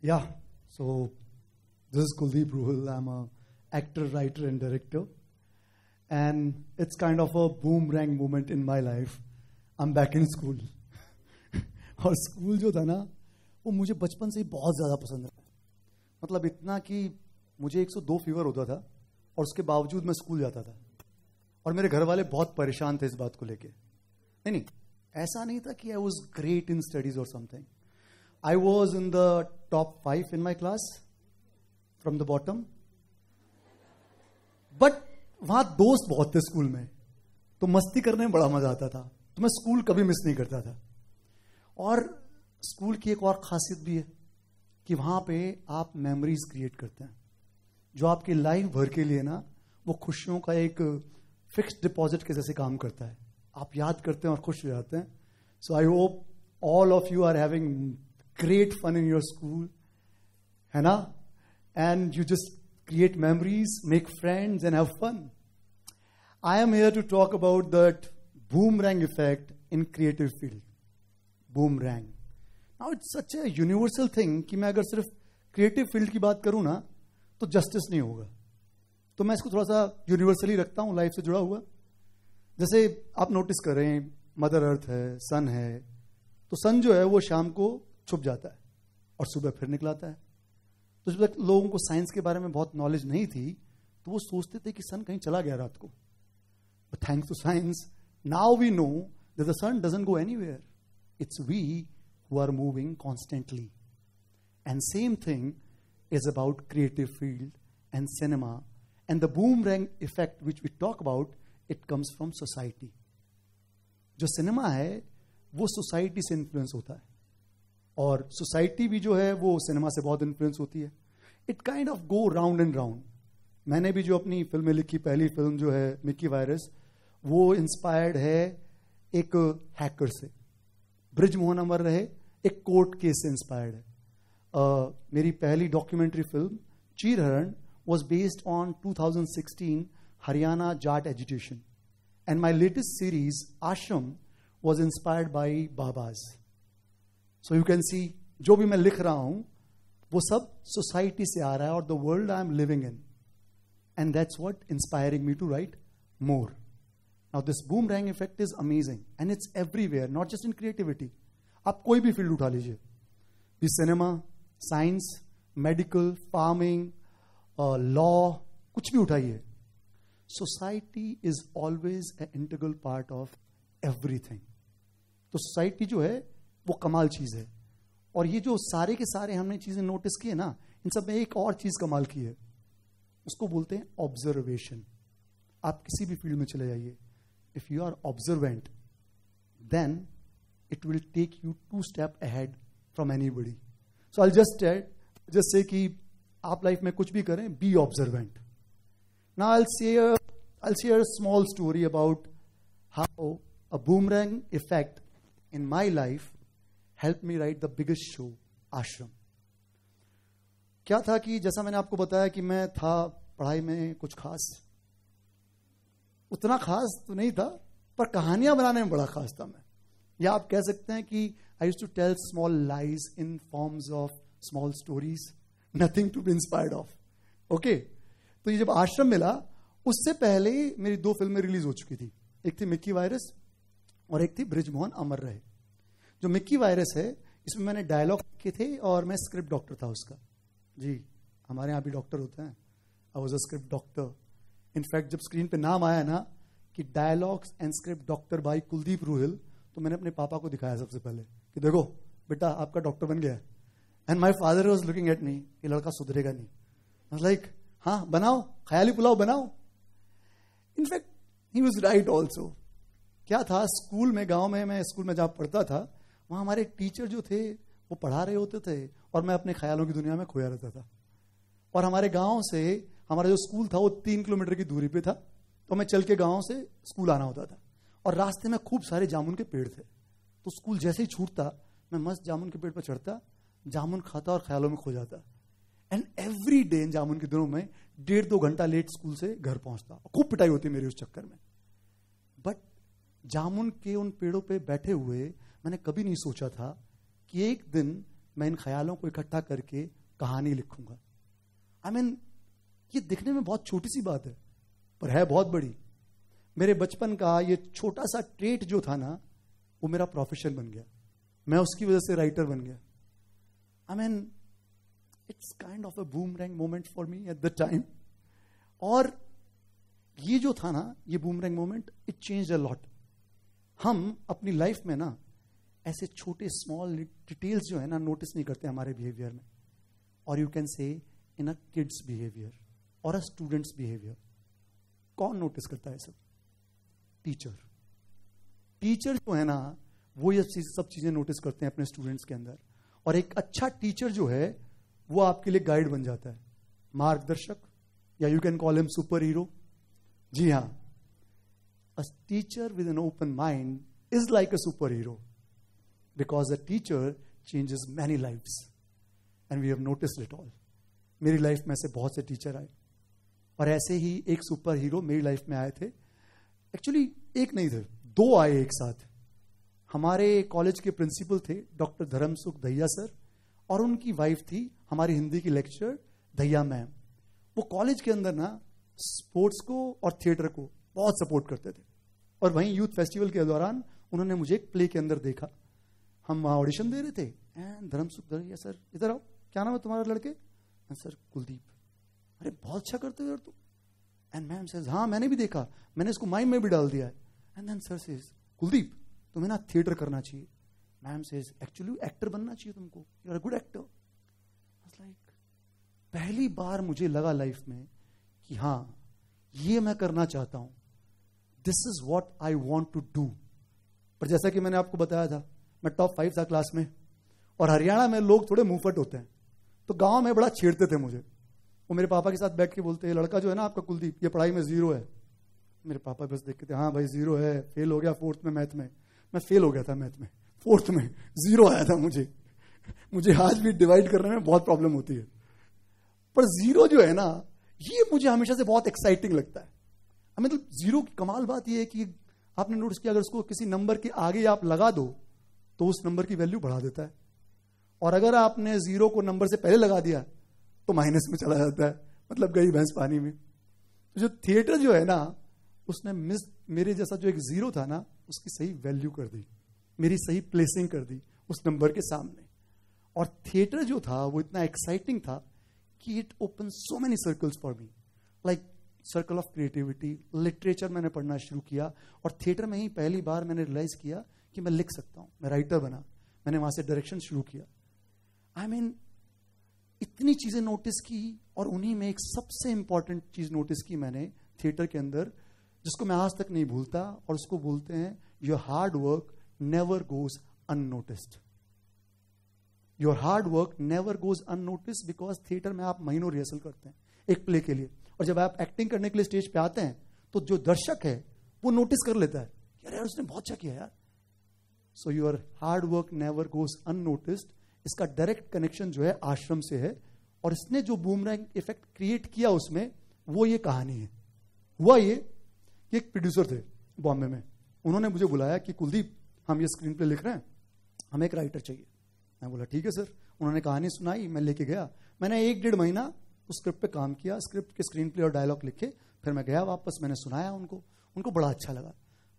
Yeah, so this is Kuldeep Ruhal. I'm a actor, writer, and director. And it's kind of a boomerang moment in my life. I'm back in school. और school जो था ना, वो मुझे बचपन से ही बहुत ज़्यादा पसंद है. मतलब इतना कि मुझे 102 फीवर होता था और उसके बावजूद मैं स्कूल जाता था. और मेरे घर वाले बहुत परेशान थे इस बात को लेके. नहीं, ऐसा नहीं था कि I was great in studies और something. I was in the top 5 in my class, from the bottom. But वहां दोस्त बहुत थे स्कूल में, तो मस्ती करने में बड़ा मजा आता था. तो मैं स्कूल कभी मिस नहीं करता था. और स्कूल की एक और खासियत भी है कि वहां पे आप मेमोरीज क्रिएट करते हैं, जो आपकी लाइफ भर के लिए ना वो खुशियों का एक फिक्स्ड डिपॉजिट के जैसे काम करता है. आप याद करते हैं और खुश हो जाते हैं. So I hope all of you are having great fun in your school, है ना? And you just create memories, make friends, and have fun. I am here to talk about that boomerang effect in creative field. Boomerang. Now it's such a universal thing कि मैं अगर सिर्फ creative field की बात करूँ ना, तो justice नहीं होगा. तो मैं इसको थोड़ा सा यूनिवर्सली रखता हूँ, लाइफ से जुड़ा हुआ. जैसे आप नोटिस कर रहे हैं, मदर अर्थ है, सन है. तो सन जो है वो शाम को छुप जाता है और सुबह फिर निकलाता है. तो जब तक लोगों को साइंस के बारे में बहुत नॉलेज नहीं थी, तो वो सोचते थे कि सन कहीं चला गया रात को. But thanks to science, now we know that the sun doesn't go anywhere. It's we who are moving constantly. And same thing is about creative field and cinema. And the boomerang effect which we talk about, it comes from society. जो cinema है वो society से influence होता है, और society भी जो है वो सिनेमा से बहुत इन्फ्लुएंस होती है. It kind of go round and round. मैंने भी जो अपनी फिल्में लिखी, पहली फिल्म जो है मिकी वायरस, वो इंस्पायर्ड है एक हैकर से. ब्रिजमोहन अमर रहे एक कोर्ट केस से इंस्पायर्ड है. मेरी पहली documentary film Cheerharan was based on 2016 Haryana Jat agitation. And my latest series Aashram was inspired by babas. So you can see, जो भी मैं लिख रहा हूं वो सब सोसाइटी से आ रहा है और the world I am living in. And that's what inspiring me to write more. Now this boomerang effect is amazing and it's everywhere, not just in creativity. आप कोई भी फील्ड उठा लीजिए, भी cinema, science, medical, farming, law, कुछ भी उठाइए. Society is always a integral part of everything. तो सोसाइटी जो है वो कमाल चीज है. और ये जो सारे के सारे हमने चीजें नोटिस की है ना, इन सब में एक और चीज कमाल की है, उसको बोलते हैं ऑब्जर्वेशन. आप किसी भी फील्ड में चले जाइए, if you are observant, then it will take you 2 step ahead from anybody. So I just say कि आप लाइफ में कुछ भी करें, be observant. Now I share a small story about how a boomerang effect in my life helped me write the biggest show, आश्रम. क्या था कि जैसा मैंने आपको बताया कि मैं था पढ़ाई में कुछ खास, उतना खास तो नहीं था, पर कहानियां बनाने में बड़ा खास था मैं. या आप कह सकते हैं कि I used to tell small lies in forms of small stories, nothing to be inspired of. Okay, तो ये जब आश्रम मिला, उससे पहले मेरी 2 फिल्में रिलीज हो चुकी थी. एक थी मिक्की वायरस और एक थी ब्रिजमोहन अमर रहे. जो मिक्की वायरस है, इसमें मैंने डायलॉग लिखे थे और मैं स्क्रिप्ट डॉक्टर था उसका. जी, हमारे यहाँ भी डॉक्टर होते हैं. I was a script doctor. In fact जब स्क्रीन पे नाम आया ना कि dialogues and script doctor by Kuldeep Ruhil, तो मैंने अपने पापा को दिखाया सबसे पहले कि देखो बेटा, आपका डॉक्टर बन गया. And my father was looking at me, ये लड़का सुधरेगा नहीं. आई वाज लाइक, हाँ बनाओ, ख्याली पुलाव बनाओ. In fact he was right also. क्या था, स्कूल में, गांव में, मैं स्कूल में जहां पढ़ता था, वहां हमारे टीचर जो थे वो पढ़ा रहे होते थे और मैं अपने ख्यालों की दुनिया में खोया रहता था. और हमारे गांव से हमारा जो स्कूल था वो 3 किलोमीटर की दूरी पे था. तो मैं चल के गांव से स्कूल आना होता था और रास्ते में खूब सारे जामुन के पेड़ थे. तो स्कूल जैसे ही छूटता, मैं मस्त जामुन के पेड़ पर चढ़ता, जामुन खाता और ख्यालों में खो जाता. एंड एवरी डे इन जामुन के दिनों में 1.5-2 घंटा लेट स्कूल से घर पहुंचता. खूब पिटाई होती मेरी उस चक्कर में. बट जामुन के उन पेड़ों पे बैठे हुए मैंने कभी नहीं सोचा था कि एक दिन मैं इन ख्यालों को इकट्ठा करके कहानी लिखूंगा। आई मीन ये दिखने में बहुत छोटी सी बात है, पर है बहुत बड़ी। मेरे बचपन का ये छोटा सा ट्रेट जो था ना, वो मेरा प्रोफेशन बन गया। मैं उसकी वजह से राइटर बन गया। I mean it's kind of a boomerang moment for me at the time. और ये जो था ना, ये boomerang moment, it changed a lot. हम अपनी लाइफ में ना ऐसे छोटे स्मॉल डिटेल्स जो है ना नोटिस नहीं करते हमारे बिहेवियर में, और you can say in a kids behaviour और अ स्टूडेंट्स बिहेवियर। कौन नोटिस करता है सब? टीचर। टीचर जो है ना वो ये सब चीजें नोटिस करते हैं अपने स्टूडेंट्स के अंदर। और एक अच्छा टीचर जो है वो आपके लिए गाइड बन जाता है, मार्गदर्शक, या you can call him super hero. जी हाँ, a teacher with an open mind is like a super hero, because a teacher changes many lifes and we have noticed it all. मेरी लाइफ में से बहुत से टीचर आए, और ऐसे ही एक सुपर हीरो मेरी लाइफ में आए थे। एक्चुअली एक नहीं थे, दो आए एक साथ। हमारे कॉलेज के प्रिंसिपल थे डॉक्टर धर्मसुख दहिया सर, और उनकी वाइफ थी हमारी हिंदी की लेक्चरर दहिया मैम। वो कॉलेज के अंदर ना स्पोर्ट्स को और थिएटर को बहुत सपोर्ट करते थे। और वहीं यूथ फेस्टिवल के दौरान उन्होंने मुझे एक प्ले के अंदर देखा। हम वहां ऑडिशन दे रहे थे, एंड धर्मसुख दहिया सर, इधर आओ, क्या नाम है तुम्हारा लड़के? सर कुलदीप। अरे बहुत अच्छा करते हो यार तुम। एंड मैम सेज, हाँ मैंने भी देखा, मैंने इसको माइंड में भी डाल दिया है। And then sir says, Kuldeep तुम्हें ना थिएटर करना चाहिए। मैम सेज, एक्चुअली एक्टर बनना चाहिए तुमको, you are a good actor. Like पहली बार मुझे लगा लाइफ में कि हाँ ये मैं करना चाहता हूं, this is what I want to do. पर जैसा कि मैंने आपको बताया था, मैं टॉप 5 था क्लास में, और हरियाणा में लोग थोड़े मुंहफट होते हैं, तो गांव में बड़ा छेड़ते थे मुझे। वो मेरे पापा के साथ बैठ के बोलते, लड़का जो है ना आपका कुलदीप, ये पढ़ाई में 0 है। मेरे पापा बस देख के थे, हाँ भाई 0 है, फेल हो गया 4th में मैथ में। मैं फेल हो गया था मैथ में, 4th में 0 आया था मुझे आज भी डिवाइड करने में बहुत प्रॉब्लम होती है। पर 0 जो है ना, ये मुझे हमेशा से बहुत एक्साइटिंग लगता है। मतलब 0 की कमाल बात यह है कि आपने नोटिस किया, अगर उसको किसी नंबर के आगे आप लगा दो तो उस नंबर की वैल्यू बढ़ा देता है, और अगर आपने 0 को नंबर से पहले लगा दिया तो माइनस में चला जाता है, मतलब गई भैंस पानी में। तो जो थिएटर जो है ना, उसने मेरे जैसा जो एक 0 था ना, उसकी सही वैल्यू कर दी, मेरी सही प्लेसिंग कर दी उस नंबर के सामने। और थिएटर जो था वो इतना एक्साइटिंग था कि it open so many circles for me, like circle of creativity. Literature मैंने पढ़ना शुरू किया, और थिएटर में ही पहली बार मैंने रियलाइज किया कि मैं लिख सकता हूं, मैं राइटर बना। मैंने वहां से डायरेक्शन शुरू किया। आई मीन इतनी चीजें नोटिस की, और उन्हीं में एक सबसे इंपॉर्टेंट चीज नोटिस की मैंने थिएटर के अंदर, जिसको मैं आज तक नहीं भूलता, और उसको बोलते हैं your hard work never goes unnoticed. Your hard work never goes unnoticed, because theatre में आप महीनों रिहर्सल करते हैं एक प्ले के लिए, और जब आप एक्टिंग करने के लिए स्टेज पे आते हैं तो जो दर्शक है वो नोटिस कर लेता है, यार उसने बहुत अच्छा किया यार। So your hard work never goes unnoticed, इसका डायरेक्ट कनेक्शन जो है आश्रम से है, और इसने जो बूमरैंग इफेक्ट क्रिएट किया उसमें, वो ये कहानी है। हुआ ये कि एक प्रोड्यूसर थे बॉम्बे में, उन्होंने मुझे बुलाया कि कुलदीप हम ये स्क्रीन प्ले लिख रहे हैं, हमें एक राइटर चाहिए। मैं बोला ठीक है सर। उन्होंने कहानी सुनाई, मैं लेके गया। मैंने 1-1.5 महीना उस स्क्रिप्ट पे काम किया, स्क्रिप्ट के स्क्रीन प्ले और डायलॉग लिखे। फिर मैं गया वापस, मैंने सुनाया उनको बड़ा अच्छा लगा।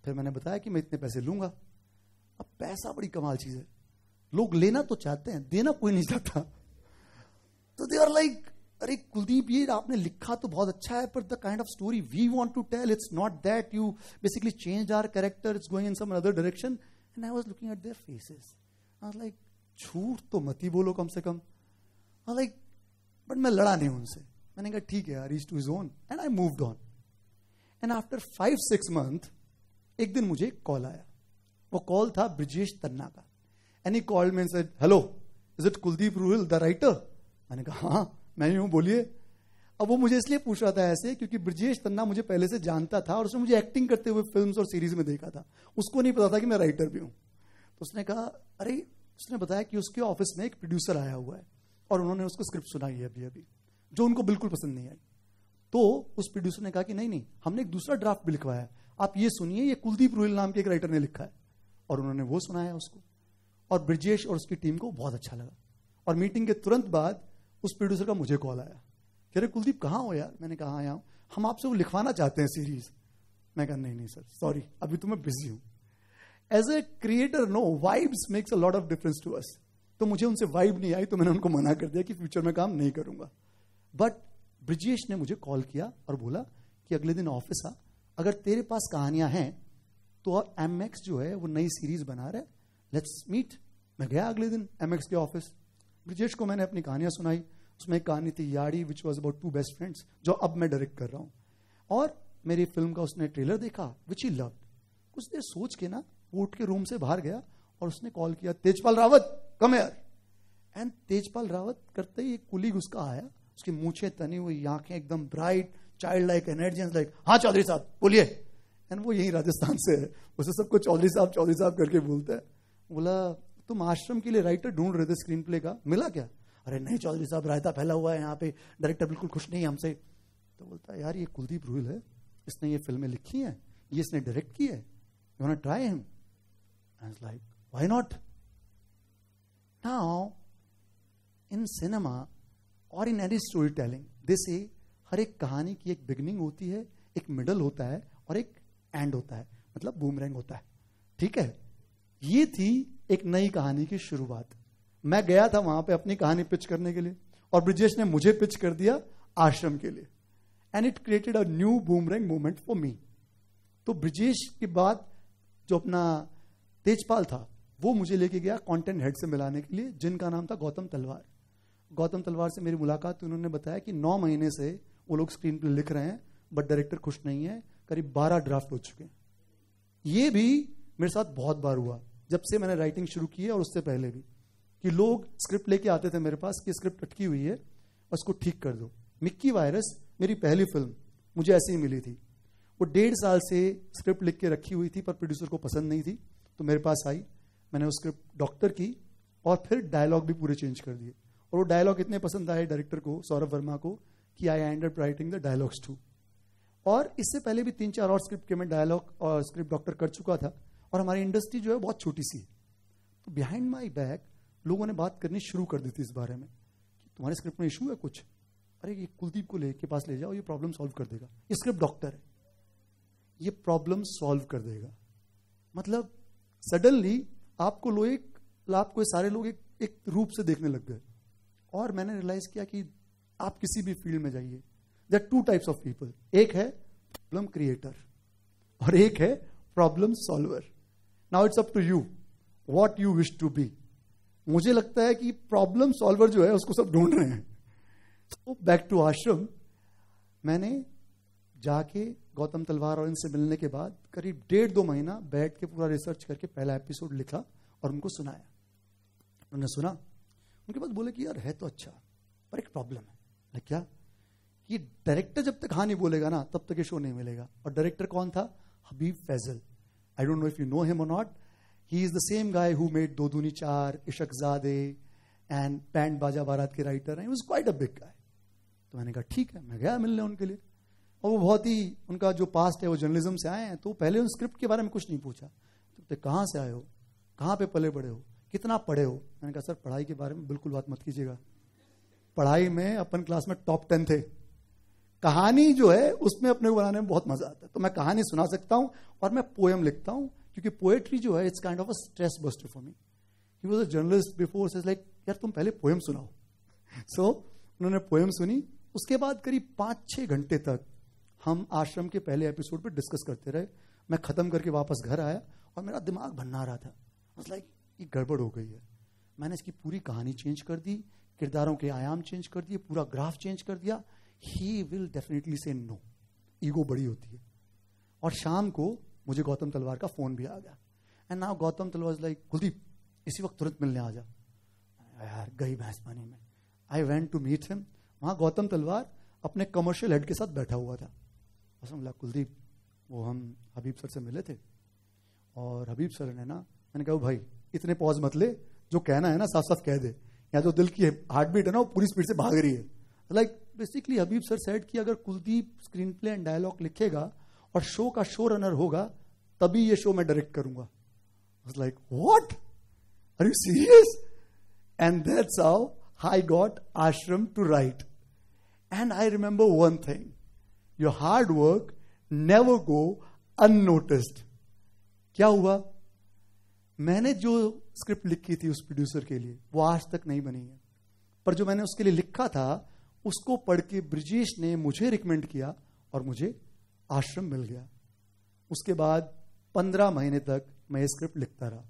फिर मैंने बताया कि मैं इतने पैसे लूंगा। अब पैसा बड़ी कमाल चीज है, लोग लेना तो चाहते हैं, देना कोई नहीं चाहता। तो दे आर लाइक, अरे कुलदीप ये आपने लिखा तो बहुत अच्छा है, पर the kind of story we want to tell, it's not that you basically change our character, it's going in some other direction. And I was looking at their faces, I was like झूठ तो मत ही बोलो कम से कम। I like, but मैं लड़ा नहीं उनसे। मैंने कहा ठीक है यार, each to his own, and I moved on. And after 5-6 month एक दिन मुझे कॉल आया। वो कॉल था ब्रिजेश तन्ना का। And he called me and said, hello is it Kuldeep Ruhil the writer? मैंने कहा हाँ मैं ही हूं, बोलिए। अब वो मुझे इसलिए पूछ रहा था ऐसे क्योंकि ब्रिजेश तन्ना मुझे पहले से जानता था, और उसने मुझे एक्टिंग करते हुए फिल्म्स और सीरीज में देखा था। उसको नहीं पता था कि मैं राइटर भी हूं। तो उसने कहा, अरे उसने बताया कि उसके ऑफिस में एक प्रोड्यूसर आया हुआ है, और उन्होंने उसको स्क्रिप्ट सुनाई है अभी, जो उनको बिल्कुल पसंद नहीं आई। तो उस प्रोड्यूसर ने कहा कि नहीं हमने एक दूसरा ड्राफ्ट भी लिखवाया है, आप ये सुनिए, ये कुलदीप रूहिल नाम के एक राइटर ने लिखा है। और उन्होंने वो सुनाया उसको, और ब्रिजेश और उसकी टीम को बहुत अच्छा लगा। और मीटिंग के तुरंत बाद उस प्रोड्यूसर का मुझे कॉल आया, कह रहे कुलदीप कहाँ हो यार? मैंने कहा आया हूँ, हम आपसे वो लिखवाना चाहते हैं सीरीज। मैं कहा नहीं सर, सॉरी, अभी तो मैं बिजी हूँ। As a creator no, vibes makes a lot of difference to us. तो मुझे उनसे वाइब नहीं आई, तो मैंने उनको मना कर दिया कि फ्यूचर में काम नहीं करूंगा। बट ब्रिजेश ने मुझे कॉल किया और बोला कि अगले दिन ऑफिस आ, अगर तेरे पास कहानियां हैं तो एमएक्स जो है वो नई सीरीज बना रहा है, लेट्स मीट। मैं गया अगले दिन एमएक्स के ऑफिस, ब्रिजेश को मैंने अपनी कहानियां सुनाई। उसमें एक कहानी थी याड़ी, which was about 2 best friends, जो अब मैं डायरेक्ट कर रहा हूं। और मेरी फिल्म का उसने ट्रेलर देखा, विच ही लव्ड। कुछ देर सोच के ना वो उठ के रूम से बाहर गया और उसने कॉल किया, Tejpal Rawat come here. And Tejpal Rawat करते ही एक कुलीग उसका आया, उसकी मूछें तनी हुई, आंखें एकदम bright, child like energy, like हाँ चौधरी साहब बोलिए। एंड वो यही राजस्थान से है, उसे सबको चौधरी साहब करके बोलता है। बोला तुम आश्रम के लिए राइटर ढूंढ रहे थे स्क्रीन प्ले का, मिला क्या? अरे नहीं चौधरी साहब, रायता फैला हुआ है यहाँ पे, डायरेक्टर बिल्कुल खुश नहीं है हमसे। तो बोलता है यार ये कुलदीप रुइल है, इसने ये फिल्में लिखी हैं, ये इसने डायरेक्ट की है, you want to try him? I was like why not. Now in cinema और in any story telling they say हर एक कहानी की एक बिगिनिंग होती है, एक मिडल होता है और एक एंड होता है, मतलब बूमरैंग होता है। ठीक है, ये थी एक नई कहानी की शुरुआत। मैं गया था वहां पे अपनी कहानी पिच करने के लिए और ब्रिजेश ने मुझे पिच कर दिया आश्रम के लिए, and it created a new boomerang moment for me. तो ब्रिजेश के बाद जो अपना तेजपाल था वो मुझे लेके गया कंटेंट हेड से मिलाने के लिए, जिनका नाम था गौतम तलवार। गौतम तलवार से मेरी मुलाकात, तो उन्होंने बताया कि 9 महीने से वो लोग स्क्रीन प्ले लिख रहे हैं बट डायरेक्टर खुश नहीं है, करीब 12 ड्राफ्ट हो चुके हैं। ये भी मेरे साथ बहुत बार हुआ जब से मैंने राइटिंग शुरू की है, और उससे पहले भी, कि लोग स्क्रिप्ट लेके आते थे मेरे पास कि स्क्रिप्ट अटकी हुई है और उसको ठीक कर दो। मिक्की वायरस मेरी पहली फिल्म मुझे ऐसे ही मिली थी। वो 1.5 साल से स्क्रिप्ट लिख के रखी हुई थी पर प्रोड्यूसर को पसंद नहीं थी, तो मेरे पास आई, मैंने वो स्क्रिप्ट डॉक्टर की और फिर डायलॉग भी पूरे चेंज कर दिए। और वो डायलॉग इतने पसंद आए डायरेक्टर को, सौरभ वर्मा को, कि I end up writing the dialogues too. और इससे पहले भी 3-4 और स्क्रिप्ट के मैं डायलॉग और स्क्रिप्ट डॉक्टर कर चुका था। और हमारी इंडस्ट्री जो है बहुत छोटी सी, तो बिहाइंड माई बैक लोगों ने बात करनी शुरू कर दी थी इस बारे में कि तुम्हारे स्क्रिप्ट में इशू है कुछ, अरे ये कुलदीप को के पास ले जाओ, ये प्रॉब्लम सॉल्व कर देगा, ये स्क्रिप्ट डॉक्टर है, ये प्रॉब्लम सॉल्व कर देगा। मतलब सडनली आपको सारे लोग एक रूप से देखने लग गए। और मैंने रियलाइज किया कि आप किसी भी फील्ड में जाइए, there are 2 types of people, एक है प्रॉब्लम क्रिएटर और एक है problem solver. Now it's up to you what you wish to be. मुझे लगता है कि प्रॉब्लम सॉल्वर जो है उसको सब ढूंढ रहे हैं। तो बैक टू आश्रम, मैंने जाके गौतम तलवार और इनसे मिलने के बाद करीब 1.5-2 महीना बैठ के पूरा रिसर्च करके पहला एपिसोड लिखा और उनको सुनाया। उन्होंने सुना, उनके बाद बोले कि यार है तो अच्छा, पर एक प्रॉब्लम है। क्या? ये डायरेक्टर जब तक हाँ नहीं बोलेगा ना तब तक ये शो नहीं मिलेगा। और डायरेक्टर कौन था? Habib Faisal. I don't know if you know him और नॉट। He is the same guy who made 2 Dooni 4, इशकजादे and band बाजा बारात के राइटर हैं। He was quite a big guy. तो मैंने कहा ठीक है, मैं गया मिलने उनके लिए। और वो बहुत ही, उनका जो पास्ट है वो जर्नलिज्म से आए हैं, तो पहले उन स्क्रिप्ट के बारे में कुछ नहीं पूछा। तो कहाँ से आए हो, कहाँ पे पले बड़े हो, कितना पढ़े हो? मैंने कहा सर पढ़ाई के बारे में बिल्कुल बात मत कीजिएगा, पढ़ाई में अपन क्लास में टॉप 10 थे। कहानी जो है उसमें अपने को बनाने में बहुत मजा आता है। तो मैं कहानी सुना सकता हूं और मैं पोएम लिखता हूं, क्योंकि पोएट्री जो है it's kind of a stress buster for me. He was a journalist before, so like यार तुम पहले पोएम सुनाओ। सो उन्होंने पोएम सुनी। उसके बाद करीब 5-6 घंटे तक हम आश्रम के पहले एपिसोड पे डिस्कस करते रहे। मैं खत्म करके वापस घर आया और मेरा दिमाग भन्ना रहा था। वाज लाइक ये गड़बड़ हो गई है। मैंने इसकी पूरी कहानी चेंज कर दी, किरदारों के आयाम चेंज कर दिए, पूरा ग्राफ चेंज कर दिया। ही विल डेफिनेटली से नो। ईगो बड़ी होती है। और शाम को मुझे गौतम तलवार का फोन भी आ गया। एंड नाउ गौतम तलवार इज लाइक कुलदीप इसी वक्त तुरंत मिलने आ जा। यार गई भैंस पानी में। I went to meet him. वहां गौतम तलवार अपने कमर्शियल हेड के साथ बैठा हुआ था। बोला कुलदीप, वो हम हबीब सर से मिले थे और हबीब सर ने ना, मैंने कहा भाई इतने पॉज मत ले, जो कहना है ना साफ साफ कह दे, या जो दिल की हार्ट बीट है ना वो पूरी स्पीड से भाग रही है। Like basically Habib sir said कि अगर Kuldeep screen play and dialogue लिखेगा और शो का शो रनर होगा तभी ये शो मैं डायरेक्ट करूंगा। Like what, are you serious? And that's how I got Ashram to write. And I remember one thing. Your hard work never go unnoticed. क्या हुआ? मैंने जो स्क्रिप्ट लिखी थी उस प्रोड्यूसर के लिए, वो आज तक नहीं बनी है. पर जो मैंने उसके लिए लिखा था, उसको पढ़ के ब्रिजेश ने मुझे रिकमेंड किया और मुझे आश्रम मिल गया. उसके बाद 15 महीने तक मैं ये स्क्रिप्ट लिखता रहा.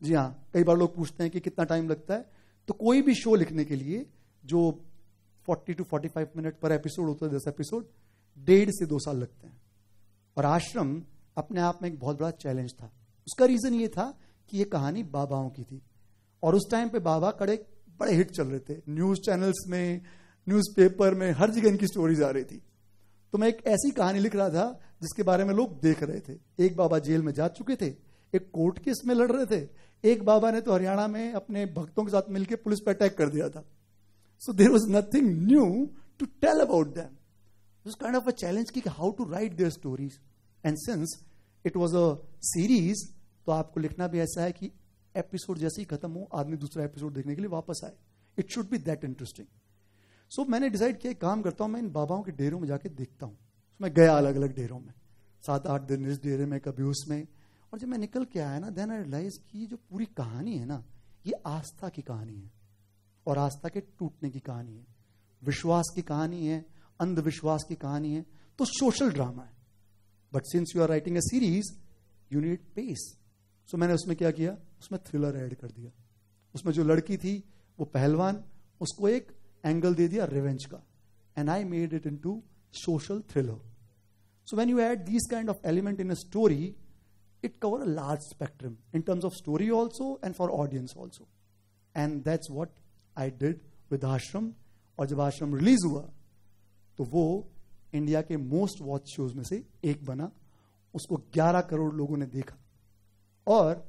जी हाँ, कई बार लोग पूछते हैं कि कितना टाइम लगता है. तो कोई भी शो लिखने के लिए जो 40 to 45 मिनट पर एपिसोड होता है, 10 एपिसोड, 1.5 से 2 साल लगते हैं. और आश्रम अपने आप में एक बहुत बड़ा चैलेंज था. उसका रीजन ये था कि ये कहानी बाबाओं की थी और उस टाइम पे बाबा बड़े हिट चल रहे थे. न्यूज चैनल्स में, न्यूज़पेपर में, हर जगह इनकी स्टोरीज आ रही थी. तो मैं एक ऐसी कहानी लिख रहा था जिसके बारे में लोग देख रहे थे. एक बाबा जेल में जा चुके थे, एक कोर्ट केस में लड़ रहे थे, एक बाबा ने तो हरियाणा में अपने भक्तों के साथ मिलकर पुलिस पर अटैक कर दिया था. So there was nothing new to tell about them. It was kind of a challenge कि how to write their stories. And since it was a series, तो आपको लिखना भी ऐसा है कि एपिसोड जैसे ही खत्म हो, आदमी दूसरा एपिसोड देखने के लिए वापस आए. It should be that interesting. So मैंने डिसाइड किया, काम करता हूं, मैं इन बाबाओं के डेरों में जाके देखता हूं. So, मैं गया अलग अलग डेरों में, 7-8 दिन इस डेरे में, कभी उसमें. और जब मैं निकल के आया ना, देन आई रियलाइज कि जो पूरी कहानी है ना, ये आस्था की कहानी है और आस्था के टूटने की कहानी है, विश्वास की कहानी है, अंधविश्वास की कहानी है. तो सोशल ड्रामा है. But since you are writing a series, you need pace. So मैंने उसमें क्या किया, उसमें थ्रिलर ऐड कर दिया. उसमें जो लड़की थी वो पहलवान, उसको एक एंगल दे दिया रिवेंज का. And I made it into social thriller. So when you add these kind of element in a story, it cover a large spectrum in terms of story also and for audience also. And that's what I did with Ashram. और जब आश्रम release हुआ तो वो India के most watch shows में से एक बना. उसको 11 करोड़ लोगों ने देखा. और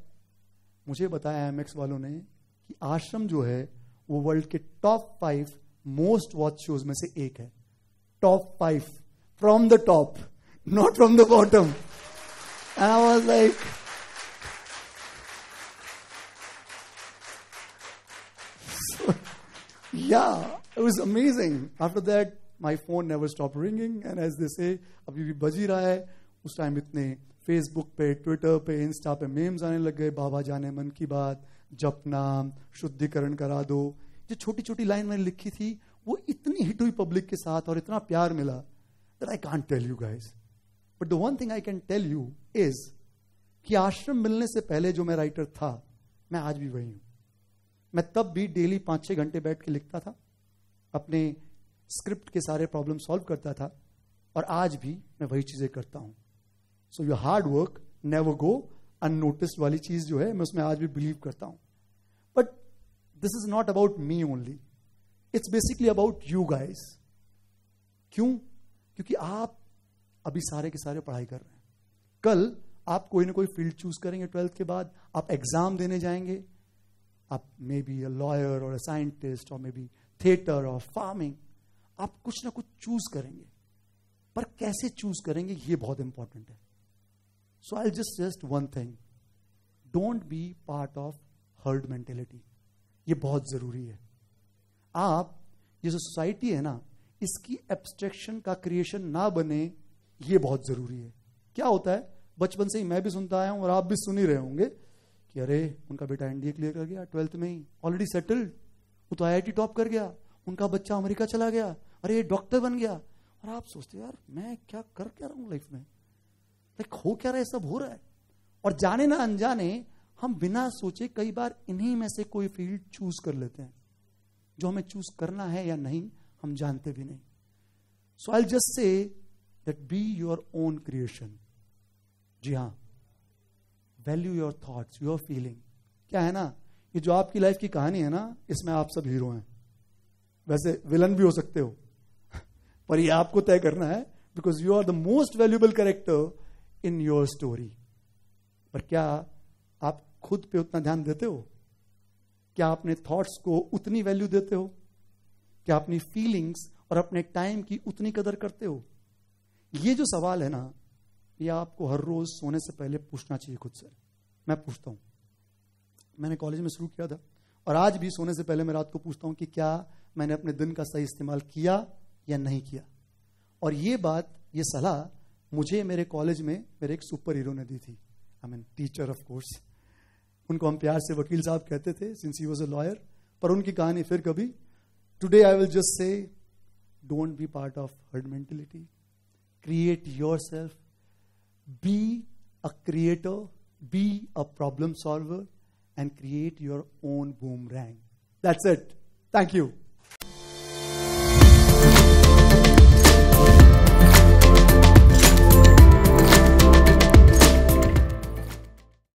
मुझे बताया एमएक्स वालों ने कि आश्रम जो है वो वर्ल्ड के टॉप 5 मोस्ट वॉच शोज में से एक है. Top 5 from the top, not from the bottom. And I was like, so, yeah, it was amazing. After that, my phone never stopped ringing. And as they say, अभी भी बज ही रहा है. उस टाइम इतने फेसबुक पे, ट्विटर पे, Insta पे मेम्स आने लग गए. बाबा जाने मन की बात, जप नाम, शुद्धिकरण करा दो. जो छोटी छोटी लाइन मैंने लिखी थी वो इतनी हिट हुई पब्लिक के साथ और इतना प्यार मिला that I can't tell you guys. But the one thing I can tell you is कि आश्रम मिलने से पहले जो मैं राइटर था, मैं आज भी वही हूं. मैं तब भी डेली 5-6 घंटे बैठ के लिखता था, अपने स्क्रिप्ट के सारे प्रॉब्लम सॉल्व करता था, और आज भी मैं वही चीजें करता हूं. So your hard work never go unnoticed वाली चीज जो है, मैं उसमें आज भी बिलीव करता हूं. But this is not about me only, it's basically about you guys. क्यों? क्योंकि आप अभी सारे के सारे पढ़ाई कर रहे हैं. कल आप कोई ना कोई फील्ड चूज करेंगे 12th के बाद, आप एग्जाम देने जाएंगे. आप मे बी अ लॉयर और अ साइंटिस्ट और मे बी थिएटर और फार्मिंग. आप कुछ ना कुछ चूज करेंगे, पर कैसे चूज करेंगे ये बहुत इंपॉर्टेंट है. So I just one thing, don't be part of herd mentality. ये बहुत जरूरी है. आप ये जो सोसाइटी है ना, इसकी एब्स्ट्रैक्शन का क्रिएशन ना बने, ये बहुत जरूरी है. क्या होता है, बचपन से ही मैं भी सुनता आया हूं और आप भी सुन ही रहे होंगे कि अरे उनका बेटा एनडीए क्लियर कर गया 12th में ही, ऑलरेडी सेटल्ड, वो तो आईआईटी टॉप कर गया, उनका बच्चा अमेरिका चला गया, अरे ये डॉक्टर बन गया. और आप सोचते यार मैं क्या कर क्या रहा हूं लाइफ में, लाइक हो क्या रहा है, सब हो रहा है. और जाने ना अनजाने हम बिना सोचे कई बार इन्हीं में से कोई फील्ड चूज कर लेते हैं जो हमें चूज करना है या नहीं हम जानते भी नहीं. So I just say that be your own creation. जी हाँ, value your thoughts, your feeling. क्या है ना, ये जो आपकी लाइफ की कहानी है ना, इसमें आप सब हीरो हैं. वैसे विलन भी हो सकते हो पर ये आपको तय करना है, because you are the most valuable character in your story. पर क्या आप खुद पे उतना ध्यान देते हो? क्या अपने थॉट्स को उतनी वैल्यू देते हो? क्या अपनी फीलिंग्स और अपने टाइम की उतनी कदर करते हो? ये जो सवाल है ना, ये आपको हर रोज सोने से पहले पूछना चाहिए खुद से. मैं पूछता हूं. मैंने कॉलेज में शुरू किया था और आज भी सोने से पहले मैं रात को पूछता हूं कि क्या मैंने अपने दिन का सही इस्तेमाल किया या नहीं किया। और ये बात, ये सलाह मुझे मेरे कॉलेज में मेरे एक सुपर हीरो ने दी थी। I mean teacher of course, उनको हम प्यार से वकील साहब कहते थे since he was a lawyer. पर उनकी कहानी फिर कभी। Today I will just say, don't be part of herd mentality, create yourself, be a creator, be a problem solver, and create your own boomerang. That's it. Thank you.